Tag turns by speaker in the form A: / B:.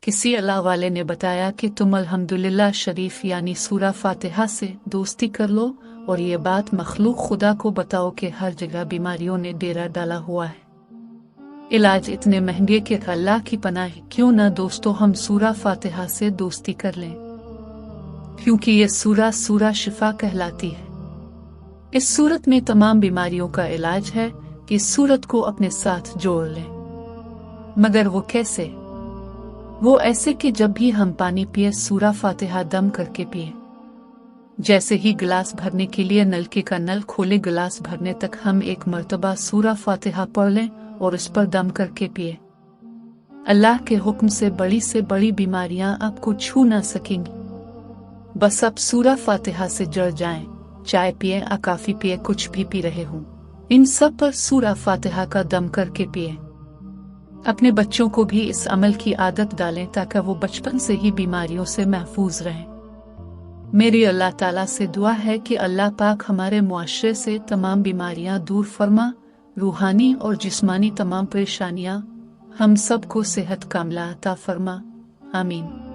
A: किसी अल्लाह वाले ने बताया कि तुम अल्हम्दुलिल्लाह शरीफ यानी सूरा फातिहा से दोस्ती कर लो और ये बात मखलूक खुदा को बताओ कि हर जगह बीमारियों ने डेरा डाला हुआ है। इलाज इतने महंगे कि अल्लाह की पनाह क्यों न दोस्तों हम सूरा फातिहा से दोस्ती कर लें, क्योंकि ये सूरा शिफा कहलाती है। इस सूरत में तमाम बीमारियों का इलाज है कि इस सूरत को अपने साथ जोड़ लें। मगर वो कैसे? वो ऐसे कि जब भी हम पानी पिए सूरा फातिहा दम करके पिए। जैसे ही गिलास भरने के लिए नलके का नल खोले गिलास भरने तक हम एक मर्तबा सूरा फातिहा पढ़ लें और इस पर दम करके पिए। अल्लाह के हुक्म से बड़ी बीमारियां आपको छू ना सकेंगी। बस आप सूरा फातिहा से जड़ जाएं, चाय पिए या कॉफी पिए, कुछ भी पी रहे हों, इन सब पर सूरा फातिहा का दम करके पिए। अपने बच्चों को भी इस अमल की आदत डालें ताकि वो बचपन से ही बीमारियों से महफूज रहें। मेरी अल्लाह ताला से दुआ है कि अल्लाह पाक हमारे मुआशरे से तमाम बीमारियां दूर फरमा, रूहानी और जिस्मानी तमाम परेशानियां हम सबको सेहत कामला अता फरमा। आमीन।